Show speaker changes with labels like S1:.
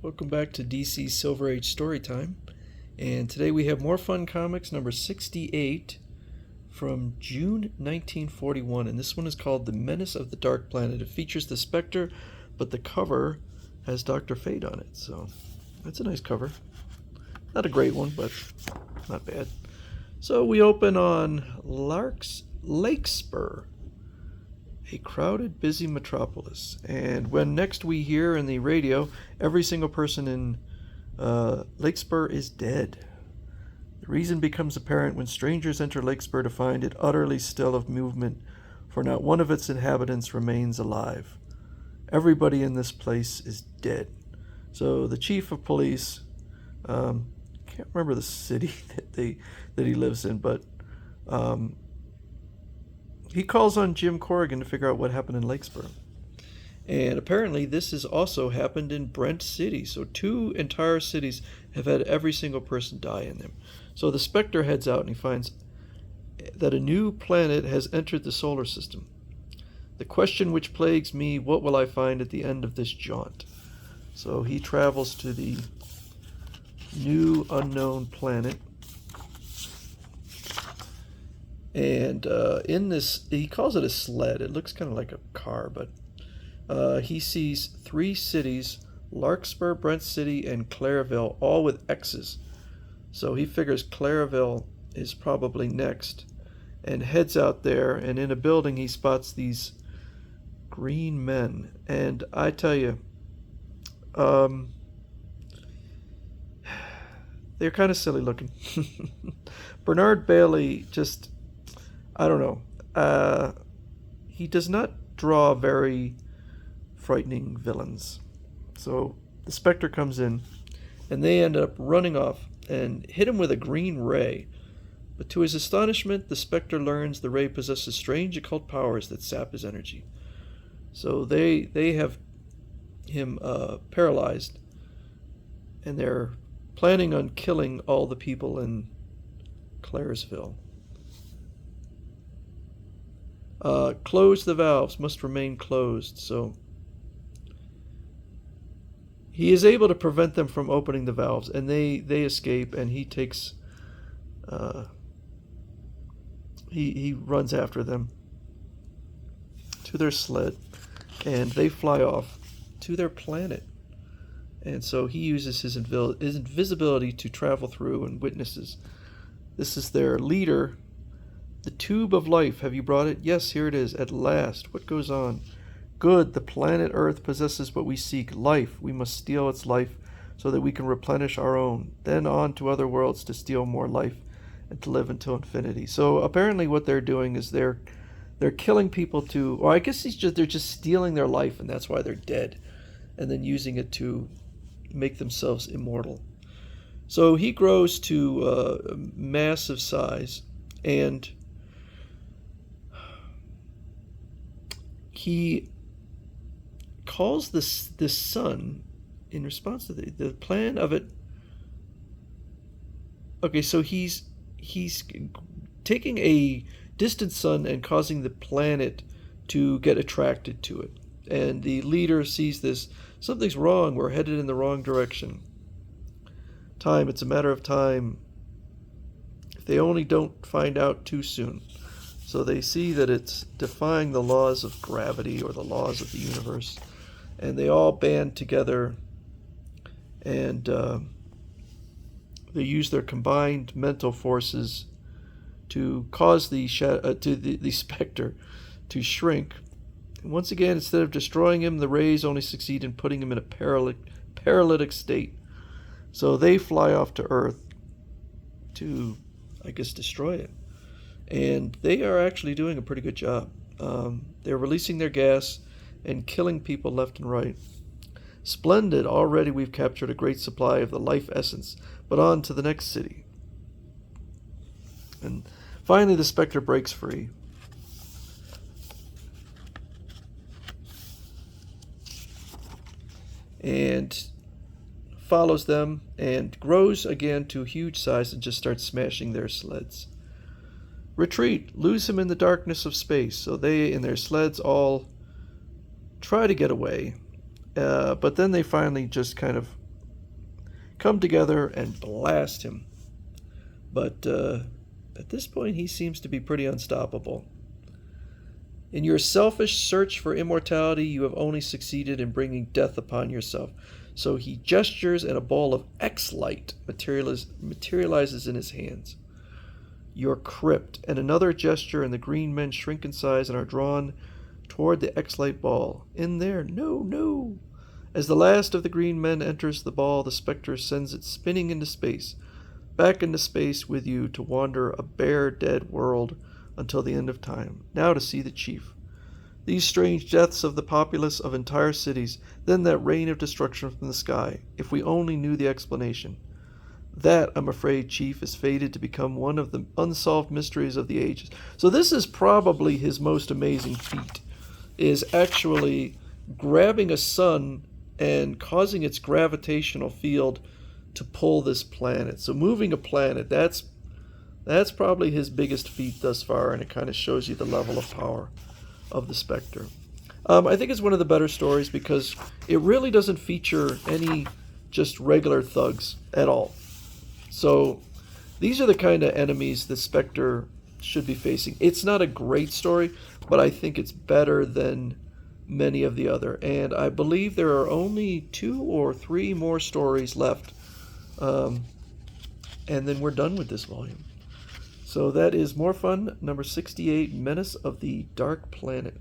S1: Welcome back to DC's Silver Age Storytime. And today we have more fun comics, number 68 from June 1941. And this one is called The Menace of the Dark Planet. It features the Spectre, but the cover has Dr. Fate on it. So that's a nice cover. Not a great one, but not bad. So we open on Lakespur, a crowded, busy metropolis. And when next we hear in the radio, every single person in Lakespur is dead. The reason becomes apparent when strangers enter Lakespur to find it utterly still of movement, for not one of its inhabitants remains alive. Everybody in this place is dead. So the chief of police, can't remember the city that he lives in, but he calls on Jim Corrigan to figure out what happened in Lakespur. And apparently this has also happened in Brent City. So 2 entire cities have had every single person die in them. So the Spectre heads out and he finds that a new planet has entered the solar system. The question which plagues me, what will I find at the end of this jaunt? So he travels to the new unknown planet. And in this, he calls it a sled. It looks kind of like a car, but he sees 3 cities, Larkspur, Brent City, and Clairville, all with X's. So he figures Clairville is probably next and heads out there, and in a building he spots these green men. And I tell you, they're kind of silly looking. Bernard Baily just, I don't know. He does not draw very frightening villains. So the Spectre comes in, and they end up running off and hit him with a green ray. But to his astonishment, the Spectre learns the ray possesses strange occult powers that sap his energy. So they have him paralyzed, and they're planning on killing all the people in Clairsville. Close the valves, must remain closed. So he is able to prevent them from opening the valves, and they escape, and he takes he runs after them to their sled, and they fly off to their planet. And so he uses his invisibility to travel through and witnesses. This is their leader. The tube of life, have you brought it? Yes, here it is, at last. What goes on? Good, the planet Earth possesses what we seek, life. We must steal its life so that we can replenish our own. Then on to other worlds to steal more life and to live until infinity. So apparently what they're doing is they're killing people to, or I guess they're just stealing their life, and that's why they're dead, and then using it to make themselves immortal. So he grows to massive size, and he calls this sun in response to the plan of it. Okay, so he's taking a distant sun and causing the planet to get attracted to it. And the leader sees this. Something's wrong. We're headed in the wrong direction. It's a matter of time. If they only don't find out too soon. So they see that it's defying the laws of gravity or the laws of the universe. And they all band together, and they use their combined mental forces to cause the Spectre to shrink. And once again, instead of destroying him, the rays only succeed in putting him in a paralytic state. So they fly off to Earth to, I guess, destroy it. And they are actually doing a pretty good job. They're releasing their gas and killing people left and right. Splendid, already we've captured a great supply of the life essence, but on to the next city. And finally the Spectre breaks free. And follows them and grows again to huge size and just starts smashing their sleds. Retreat, lose him in the darkness of space. So they, in their sleds, all try to get away, but then they finally just kind of come together and blast him. But at this point, he seems to be pretty unstoppable. In your selfish search for immortality, you have only succeeded in bringing death upon yourself. So he gestures, and a ball of X-light materializes in his hands. Your crypt, and another gesture, and the green men shrink in size and are drawn toward the X-light ball. In there, no, no. As the last of the green men enters the ball, the spectre sends it spinning into space, back into space with you to wander a bare, dead world until the end of time. Now to see the chief. These strange deaths of the populace of entire cities, then that rain of destruction from the sky. If we only knew the explanation. That, I'm afraid, Chief, is fated to become one of the unsolved mysteries of the ages. So this is probably his most amazing feat, is actually grabbing a sun and causing its gravitational field to pull this planet. So moving a planet, that's probably his biggest feat thus far, and it kind of shows you the level of power of the Spectre. I think it's one of the better stories because it really doesn't feature any just regular thugs at all. So these are the kind of enemies the Spectre should be facing. It's not a great story, but I think it's better than many of the other. And I believe there are only 2 or 3 more stories left. And then we're done with this volume. So that is More Fun, number 68, Menace of the Dark Planet.